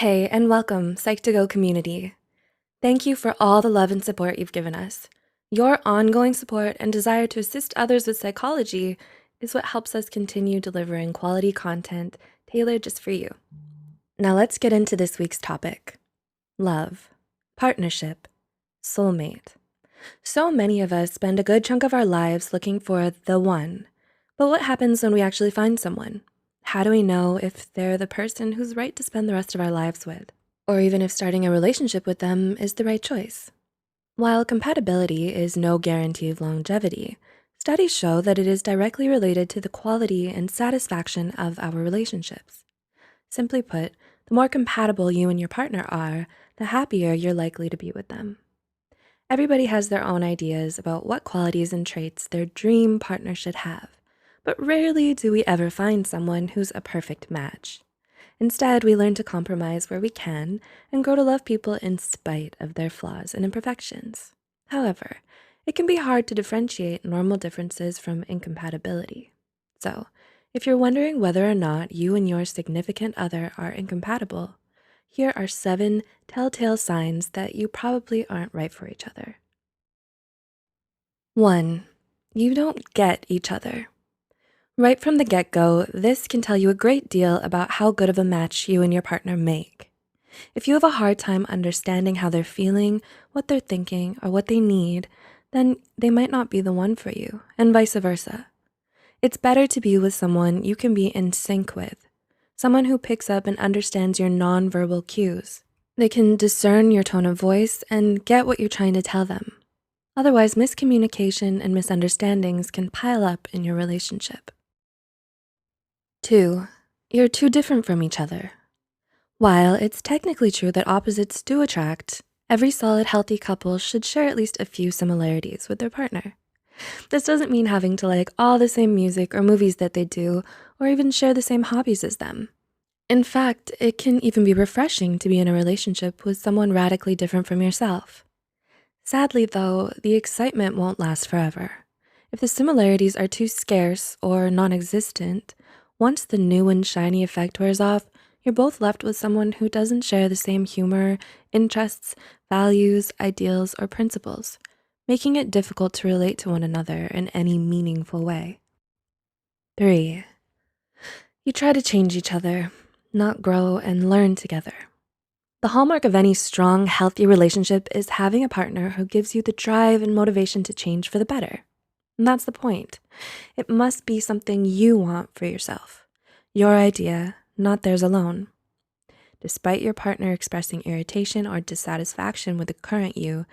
Hey, and welcome, Psych2Go community. Thank you for all the love and support you've given us. Your ongoing support and desire to assist others with psychology is what helps us continue delivering quality content tailored just for you. Now let's get into this week's topic: love, partnership, soulmate. So many of us spend a good chunk of our lives looking for the one. But what happens when we actually find someone? How do we know if they're the person who's right to spend the rest of our lives with? Or even if starting a relationship with them is the right choice? While compatibility is no guarantee of longevity, studies show that it is directly related to the quality and satisfaction of our relationships. Simply put, the more compatible you and your partner are, the happier you're likely to be with them. Everybody has their own ideas about what qualities and traits their dream partner should have, but rarely do we ever find someone who's a perfect match. Instead, we learn to compromise where we can and grow to love people in spite of their flaws and imperfections. However, it can be hard to differentiate normal differences from incompatibility. So, if you're wondering whether or not you and your significant other are incompatible, here are 7 telltale signs that you probably aren't right for each other. 1. You don't get each other. Right from the get-go, this can tell you a great deal about how good of a match you and your partner make. If you have a hard time understanding how they're feeling, what they're thinking, or what they need, then they might not be the one for you, and vice versa. It's better to be with someone you can be in sync with, someone who picks up and understands your nonverbal cues. They can discern your tone of voice and get what you're trying to tell them. Otherwise, miscommunication and misunderstandings can pile up in your relationship. 2. You're too different from each other. While it's technically true that opposites do attract, every solid, healthy couple should share at least a few similarities with their partner. This doesn't mean having to like all the same music or movies that they do, or even share the same hobbies as them. In fact, it can even be refreshing to be in a relationship with someone radically different from yourself. Sadly, though, the excitement won't last forever. If the similarities are too scarce or non-existent, once the new and shiny effect wears off, you're both left with someone who doesn't share the same humor, interests, values, ideals, or principles, making it difficult to relate to one another in any meaningful way. 3. You try to change each other, not grow and learn together. The hallmark of any strong, healthy relationship is having a partner who gives you the drive and motivation to change for the better. And that's the point. It must be something you want for yourself, your idea, not theirs alone. Despite your partner expressing irritation or dissatisfaction with the current you,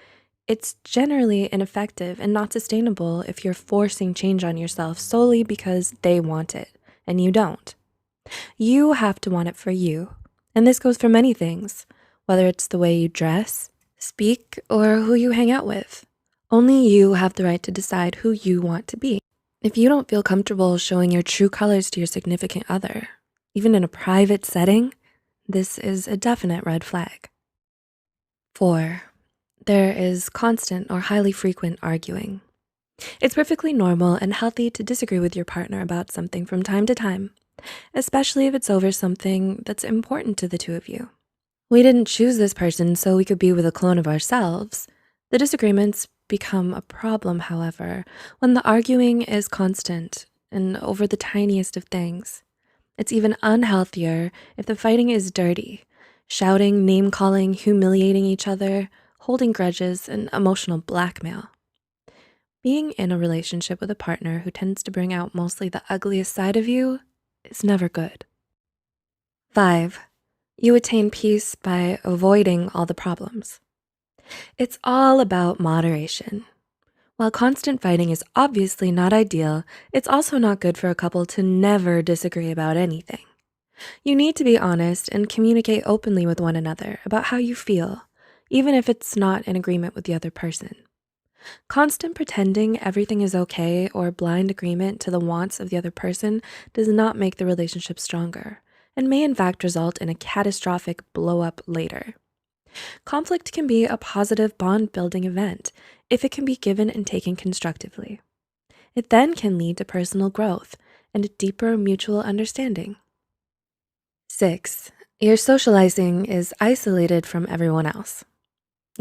it's generally ineffective and not sustainable if you're forcing change on yourself solely because they want it and you don't. You have to want it for you, and this goes for many things, whether it's the way you dress, speak, or who you hang out with. Only you have the right to decide who you want to be. If you don't feel comfortable showing your true colors to your significant other, even in a private setting, this is a definite red flag. 4. There is constant or highly frequent arguing. It's perfectly normal and healthy to disagree with your partner about something from time to time, especially if it's over something that's important to the two of you. We didn't choose this person so we could be with a clone of ourselves. The disagreements become a problem, however, when the arguing is constant and over the tiniest of things. It's even unhealthier if the fighting is dirty, shouting, name-calling, humiliating each other, holding grudges, and emotional blackmail. Being in a relationship with a partner who tends to bring out mostly the ugliest side of you is never good. 5. You attain peace by avoiding all the problems. It's all about moderation. While constant fighting is obviously not ideal, it's also not good for a couple to never disagree about anything. You need to be honest and communicate openly with one another about how you feel, even if it's not in agreement with the other person. Constant pretending everything is okay or blind agreement to the wants of the other person does not make the relationship stronger and may in fact result in a catastrophic blow-up later. Conflict can be a positive bond-building event if it can be given and taken constructively. It then can lead to personal growth and a deeper mutual understanding. 6. Your socializing is isolated from everyone else.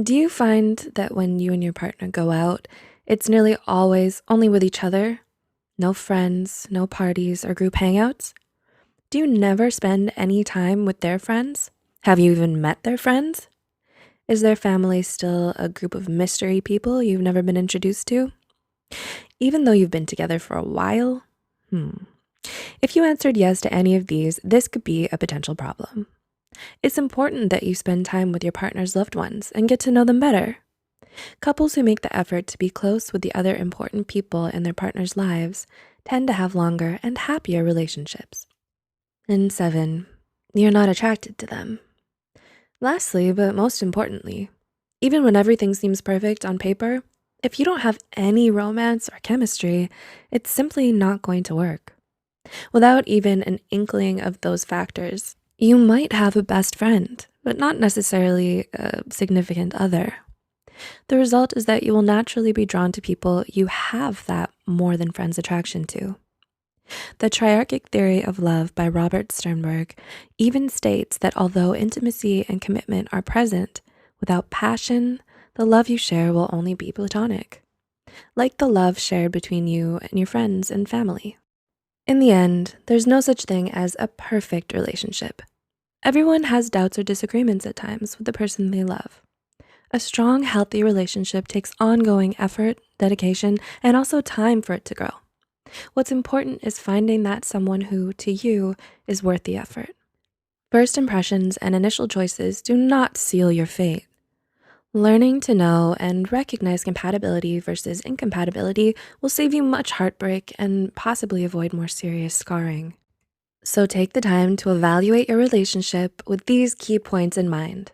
Do you find that when you and your partner go out, it's nearly always only with each other? No friends, no parties or group hangouts? Do you never spend any time with their friends? Have you even met their friends? Is their family still a group of mystery people you've never been introduced to? Even though you've been together for a while? If you answered yes to any of these, this could be a potential problem. It's important that you spend time with your partner's loved ones and get to know them better. Couples who make the effort to be close with the other important people in their partner's lives tend to have longer and happier relationships. And 7, you're not attracted to them. Lastly, but most importantly, even when everything seems perfect on paper, if you don't have any romance or chemistry, it's simply not going to work. Without even an inkling of those factors, you might have a best friend, but not necessarily a significant other. The result is that you will naturally be drawn to people you have that more than friends attraction to. The triarchic theory of love by Robert Sternberg even states that although intimacy and commitment are present, without passion, the love you share will only be platonic, like the love shared between you and your friends and family. In the end, there's no such thing as a perfect relationship. Everyone has doubts or disagreements at times with the person they love. A strong, healthy relationship takes ongoing effort, dedication, and also time for it to grow. What's important is finding that someone who, to you, is worth the effort. First impressions and initial choices do not seal your fate. Learning to know and recognize compatibility versus incompatibility will save you much heartbreak and possibly avoid more serious scarring. So take the time to evaluate your relationship with these key points in mind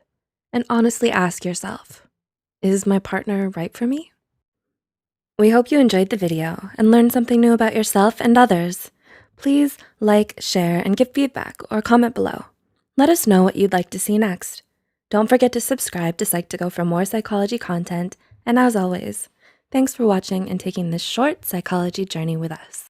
and honestly ask yourself, is my partner right for me? We hope you enjoyed the video and learned something new about yourself and others. Please like, share, and give feedback or comment below. Let us know what you'd like to see next. Don't forget to subscribe to Psych2Go for more psychology content. And as always, thanks for watching and taking this short psychology journey with us.